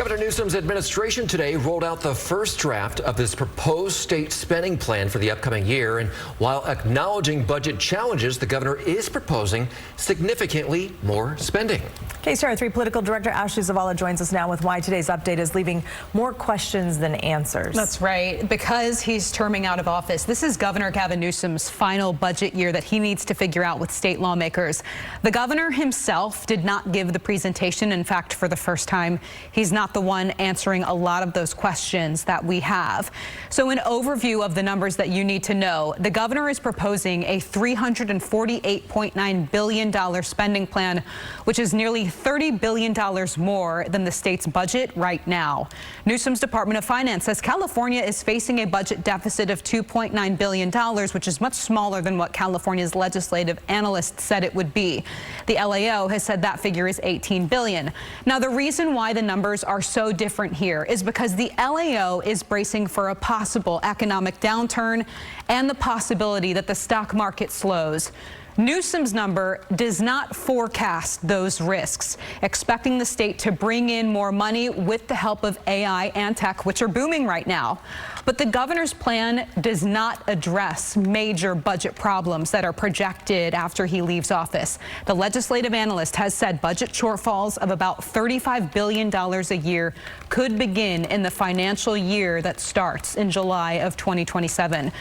Governor Newsom's administration today rolled out the first draft of his proposed state spending plan for the upcoming year. And while acknowledging budget challenges, the governor is proposing significantly more spending. KCRA3 political director Ashley Zavala joins us now with why today's update is leaving more questions than answers. That's right. Because he's terming out of office, this is Governor Gavin Newsom's final budget year that he needs to figure out with state lawmakers. The governor himself did not give the presentation. In fact, for the first time, he's not the one answering a lot of those questions that we have. So an overview of the numbers that you need to know, the governor is proposing a $348.9 billion spending plan, which is nearly $30 billion more than the state's budget right now. Newsom's Department of Finance says California is facing a budget deficit of $2.9 billion, which is much smaller than what California's legislative analysts said it would be. The LAO has said that figure is $18 billion. Now, the reason why the numbers are so different here is because the LAO is bracing for a possible economic downturn and the possibility that the stock market slows. Newsom's number does not forecast those risks, expecting the state to bring in more money with the help of AI and tech, which are booming right now. But the governor's plan does not address major budget problems that are projected after he leaves office. The legislative analyst has said budget shortfalls of about $35 billion a year could begin in the financial year that starts in July of 2027.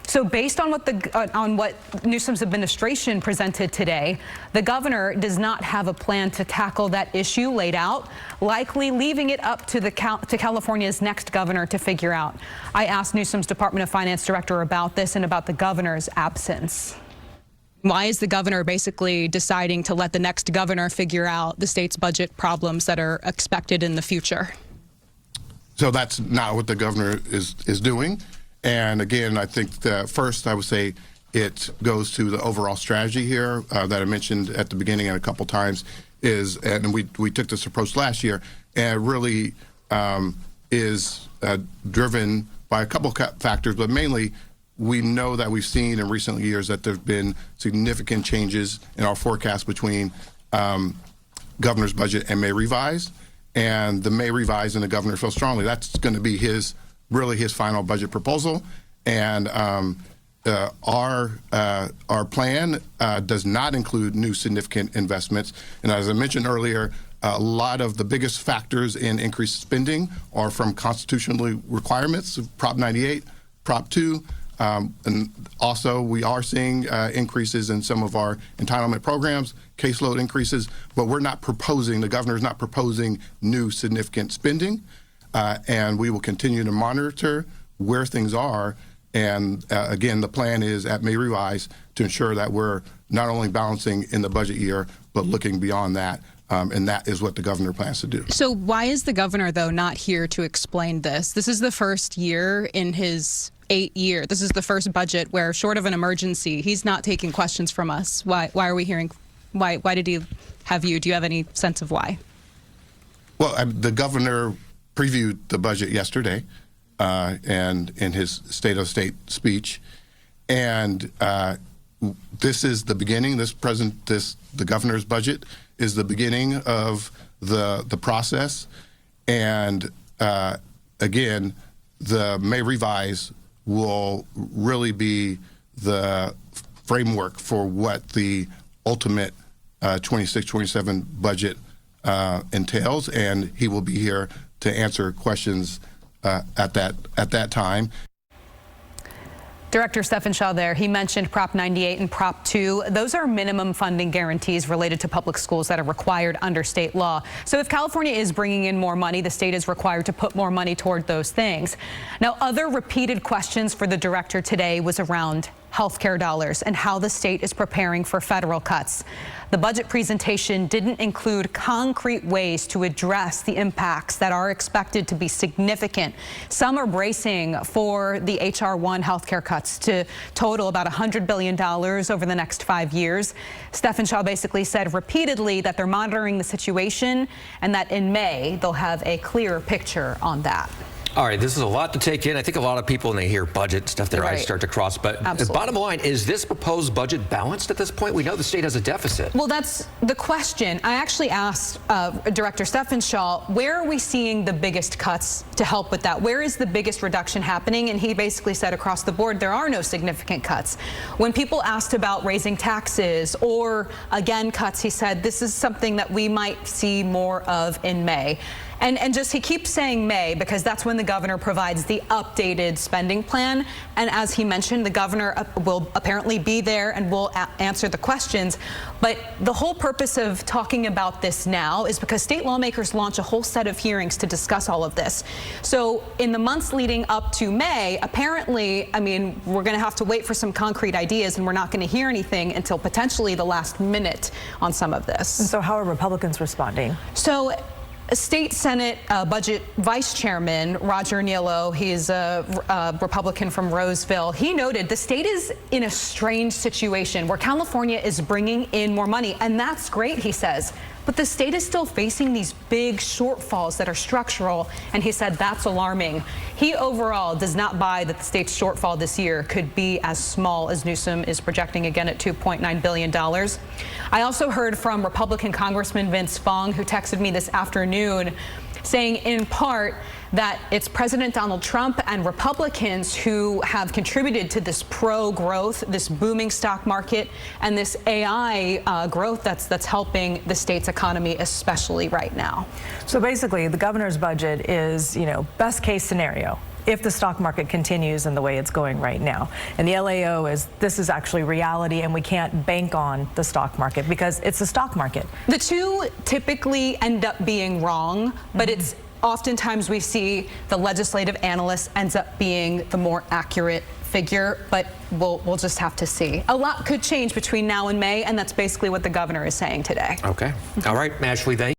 So based on what Newsom's administration presented today, the governor does not have a plan to tackle that issue laid out, likely leaving it up to California's next governor to figure out. I asked Newsom's Department of Finance director about this and about the governor's absence. Why is the governor basically deciding to let the next governor figure out the state's budget problems that are expected in the future? So that's not what the governor is doing. And again, I think that first I would say it goes to the overall strategy here that I mentioned at the beginning and a couple times is, and we took this approach last year, and it really is driven by a couple factors, but mainly we know that we've seen in recent years that there have been significant changes in our forecast between governor's budget and May revise, and the May revise and the governor feel strongly that's going to be his final budget proposal, and our plan does not include new significant investments. And as I mentioned earlier, a lot of the biggest factors in increased spending are from constitutional requirements, Prop 98, Prop 2, and also we are seeing increases in some of our entitlement programs, caseload increases, but we're not proposing, the governor is not proposing new significant spending. And we will continue to monitor where things are. And again, the plan is at May revise to ensure that we're not only balancing in the budget year, but looking beyond that. And that is what the governor plans to do. So why is the governor, though, not here to explain this? This is the first year in his 8-year. This is the first budget where, short of an emergency, he's not taking questions from us. Why are we hearing? Why did he have you? Do you have any sense of why? Well, the governor previewed the budget yesterday and in his State of State speech, and this is the beginning. The governor's budget is the beginning of the process, and again, the May revise will really be the framework for what the ultimate 26-27 budget entails, and he will be here to answer questions at that time. Director Stephan Shaw there, he mentioned Prop 98 and Prop 2. Those are minimum funding guarantees related to public schools that are required under state law. So if California is bringing in more money, the state is required to put more money toward those things. Now, other repeated questions for the director today was around healthcare dollars and how the state is preparing for federal cuts. The budget presentation didn't include concrete ways to address the impacts that are expected to be significant. Some are bracing for the H.R. 1 healthcare cuts to total about $100 billion over the next 5 years. Stephan Shaw basically said repeatedly that they're monitoring the situation and that in May they'll have a clearer picture on that. All right, this is a lot to take in. I think a lot of people, when they hear budget stuff, their eyes start to cross. But the bottom line, is this proposed budget balanced at this point? We know the state has a deficit. Well, that's the question, I actually asked Director Steffenshaw, where are we seeing the biggest cuts to help with that? Where is the biggest reduction happening? And he basically said across the board, there are no significant cuts. When people asked about raising taxes or, again, cuts, he said this is something that we might see more of in May. And just he keeps saying May because that's when the governor provides the updated spending plan. And as he mentioned, the governor will apparently be there and will answer the questions. But the whole purpose of talking about this now is because state lawmakers launch a whole set of hearings to discuss all of this. So in the months leading up to May, apparently, I mean, we're going to have to wait for some concrete ideas, and we're not going to hear anything until potentially the last minute on some of this. And so how are Republicans responding? So State Senate Budget Vice Chairman Roger Niello, he's a Republican from Roseville, he noted the state is in a strange situation where California is bringing in more money, and that's great, he says. But the state is still facing these big shortfalls that are structural, and he said that's alarming. He overall does not buy that the state's shortfall this year could be as small as Newsom is projecting, again at $2.9 billion. I also heard from Republican Congressman Vince Fong, who texted me this afternoon, saying in part that it's President Donald Trump and Republicans who have contributed to this pro-growth, this booming stock market, and this AI growth that's helping the state's economy, especially right now. So basically, the governor's budget is, best case scenario if the stock market continues in the way it's going right now. And the LAO is, this is actually reality, and we can't bank on the stock market because it's the stock market. The two typically end up being wrong, but it's oftentimes we see the legislative analyst ends up being the more accurate figure, but we'll just have to see. A lot could change between now and May, and that's basically what the governor is saying today. Okay. All right, Ashley, thank you.